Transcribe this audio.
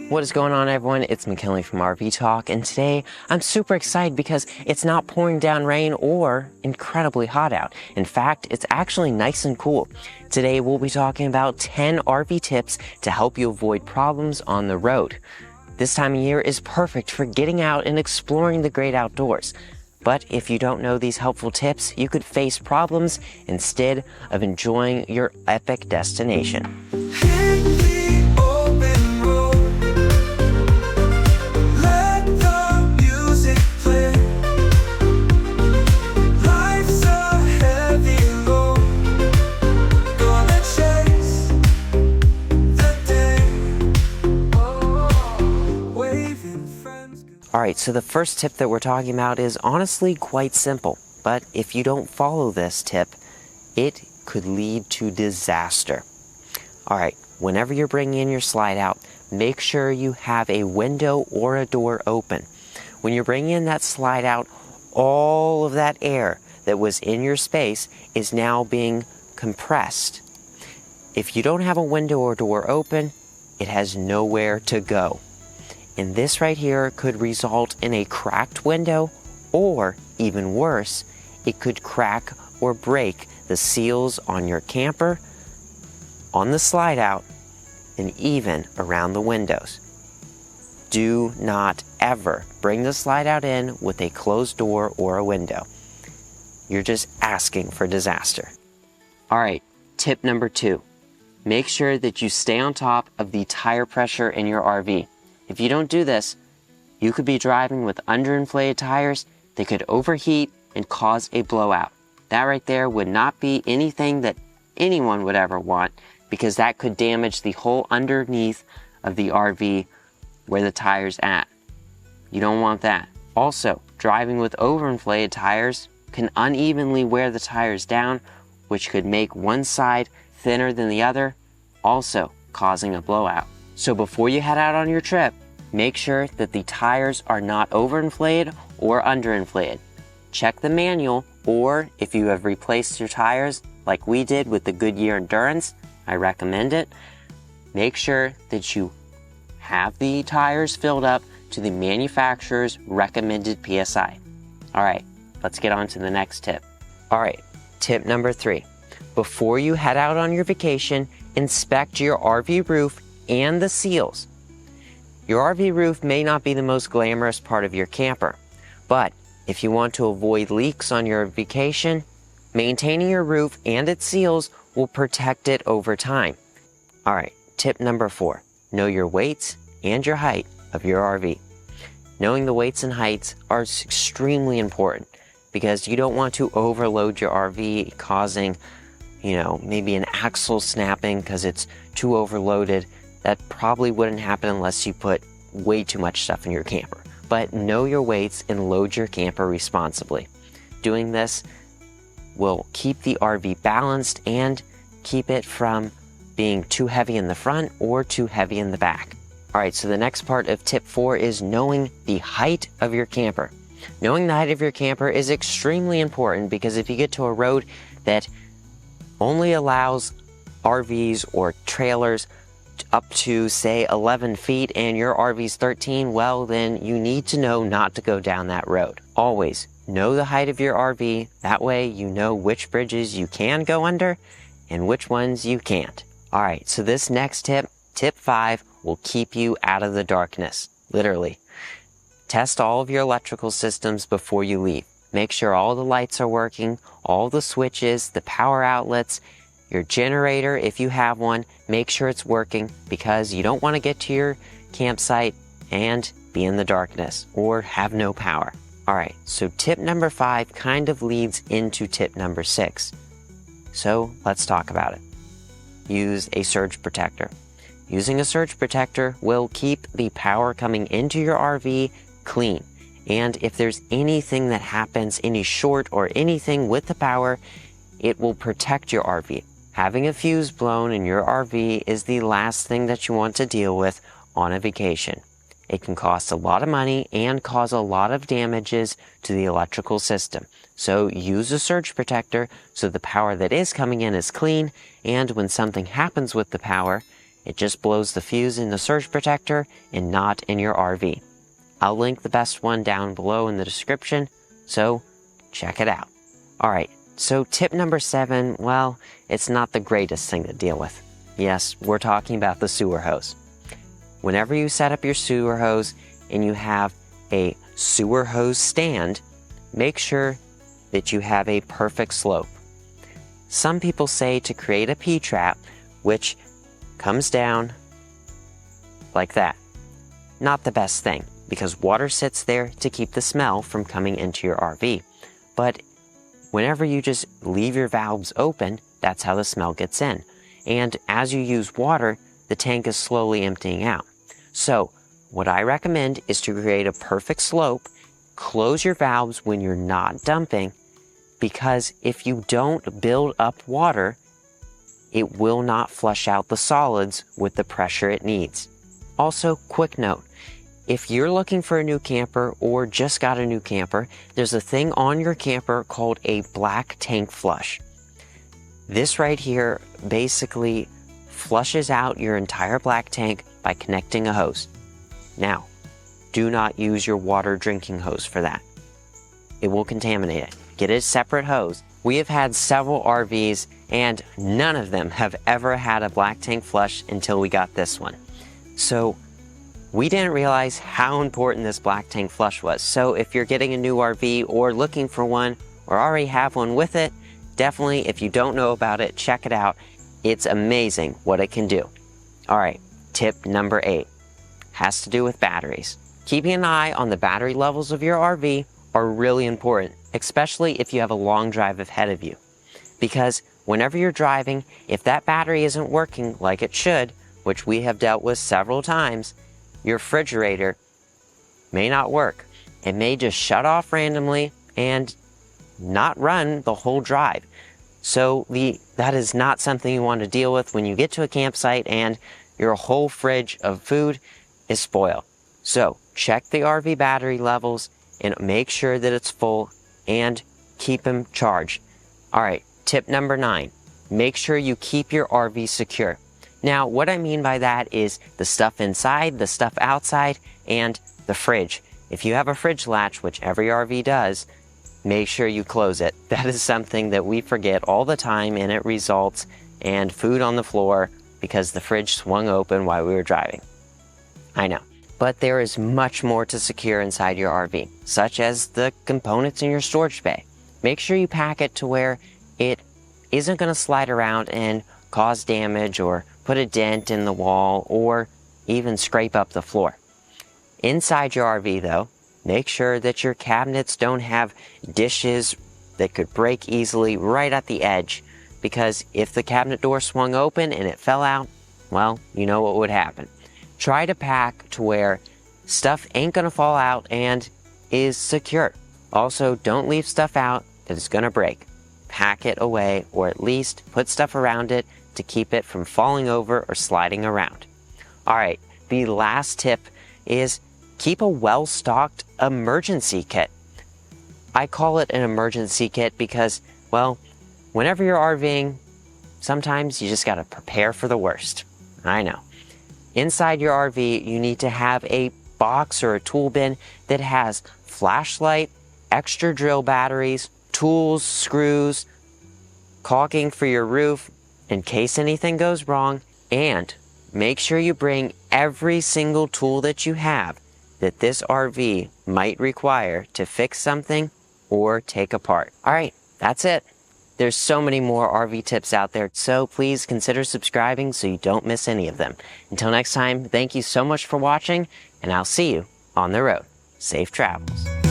What is going on, everyone? It's McKinley from RV Talk, and today I'm super excited because it's not pouring down rain or incredibly hot out. In fact, it's actually nice and cool. Today we'll be talking about 10 RV tips to help you avoid problems on the road. This time of year is perfect for getting out and exploring the great outdoors. But if you don't know these helpful tips, you could face problems instead of enjoying your epic destination. Alright, so the first tip that we're talking about is honestly quite simple, but if you don't follow this tip, it could lead to disaster. Alright, whenever you're bringing in your slide out, make sure you have a window or a door open. When you're bringing in that slide out, all of that air that was in your space is now being compressed. If you don't have a window or door open, it has nowhere to go. And this right here could result in a cracked window, or even worse, it could crack or break the seals on your camper, on the slide out, and even around the windows. Do not ever bring the slide out in with a closed door or a window. You're just asking for disaster. Alright, tip number 2. Make sure that you stay on top of the tire pressure in your RV. If you don't do this, you could be driving with underinflated tires that could overheat and cause a blowout. That right there would not be anything that anyone would ever want, because that could damage the whole underneath of the RV where the tire's at. You don't want that. Also, driving with overinflated tires can unevenly wear the tires down, which could make one side thinner than the other, also causing a blowout. So before you head out on your trip, make sure that the tires are not overinflated or underinflated. Check the manual, or if you have replaced your tires like we did with the Goodyear Endurance, I recommend it. Make sure that you have the tires filled up to the manufacturer's recommended PSI. Alright, let's get on to the next tip. Alright, tip number 3. Before you head out on your vacation, inspect your RV roof and the seals. Your RV roof may not be the most glamorous part of your camper, but if you want to avoid leaks on your vacation, maintaining your roof and its seals will protect it over time. Alright, tip number 4. Know your weights and your height of your RV. Knowing the weights and heights are extremely important because you don't want to overload your RV, causing, maybe an axle snapping because it's too overloaded. That probably wouldn't happen unless you put way too much stuff in your camper. But know your weights and load your camper responsibly. Doing this will keep the RV balanced and keep it from being too heavy in the front or too heavy in the back. Alright, so the next part of tip 4 is knowing the height of your camper. Knowing the height of your camper is extremely important because if you get to a road that only allows RVs or trailers up to, say, 11 feet and your RV's 13, well, then you need to know not to go down that road. Always know the height of your RV. That way you know which bridges you can go under and which ones you can't. Alright, so this next tip, tip 5, will keep you out of the darkness. Literally. Test all of your electrical systems before you leave. Make sure all the lights are working, all the switches, the power outlets, your generator, if you have one, make sure it's working because you don't want to get to your campsite and be in the darkness or have no power. Alright, so tip number 5 kind of leads into tip number 6. So let's talk about it. Use a surge protector. Using a surge protector will keep the power coming into your RV clean. And if there's anything that happens, any short or anything with the power, it will protect your RV. Having a fuse blown in your RV is the last thing that you want to deal with on a vacation. it can cost a lot of money and cause a lot of damages to the electrical system. So use a surge protector so the power that is coming in is clean, and when something happens with the power, it just blows the fuse in the surge protector and not in your RV. I'll link the best one down below in the description, so check it out. Alright, so tip number 7, well, it's not the greatest thing to deal with. Yes, we're talking about the sewer hose. Whenever you set up your sewer hose and you have a sewer hose stand, make sure that you have a perfect slope. Some people say to create a P-trap, which comes down like that. Not the best thing, because water sits there to keep the smell from coming into your RV. But whenever you just leave your valves open, that's how the smell gets in. And as you use water, the tank is slowly emptying out. So what I recommend is to create a perfect slope, close your valves when you're not dumping, because if you don't build up water, it will not flush out the solids with the pressure it needs. Also, quick note, if you're looking for a new camper or just got a new camper, there's a thing on your camper called a black tank flush. This right here basically flushes out your entire black tank by connecting a hose. Now, do not use your water drinking hose for that. It will contaminate it. Get a separate hose. We have had several RVs and none of them have ever had a black tank flush until we got this one. So we didn't realize how important this black tank flush was. So if you're getting a new RV or looking for one or already have one with it, definitely, if you don't know about it, check it out. It's amazing what it can do. All right, tip number 8 has to do with batteries. Keeping an eye on the battery levels of your RV are really important, especially if you have a long drive ahead of you. Because whenever you're driving, if that battery isn't working like it should, which we have dealt with several times, your refrigerator may not work. It may just shut off randomly and not run the whole drive. So that is not something you want to deal with when you get to a campsite and your whole fridge of food is spoiled. So check the RV battery levels and make sure that it's full and keep them charged. All right, tip number 9, make sure you keep your RV secure. Now, what I mean by that is the stuff inside, the stuff outside, and the fridge. If you have a fridge latch, which every RV does, make sure you close it. That is something that we forget all the time, and it results in food on the floor because the fridge swung open while we were driving. I know. But there is much more to secure inside your RV, such as the components in your storage bay. Make sure you pack it to where it isn't going to slide around and cause damage or put a dent in the wall or even scrape up the floor. Inside your RV though, make sure that your cabinets don't have dishes that could break easily right at the edge, because if the cabinet door swung open and it fell out, well, you know what would happen. Try to pack to where stuff ain't gonna fall out and is secure. Also, don't leave stuff out that is gonna break. Pack it away, or at least put stuff around it to keep it from falling over or sliding around. Alright, the last tip is keep a well-stocked emergency kit. I call it an emergency kit because, well, whenever you're RVing, sometimes you just gotta prepare for the worst. I know. Inside your RV, you need to have a box or a tool bin that has flashlight, extra drill batteries, tools, screws, caulking for your roof in case anything goes wrong, and make sure you bring every single tool that you have that this RV might require to fix something or take apart. All right, that's it. There's so many more RV tips out there, so please consider subscribing so you don't miss any of them. Until next time, thank you so much for watching, and I'll see you on the road. Safe travels.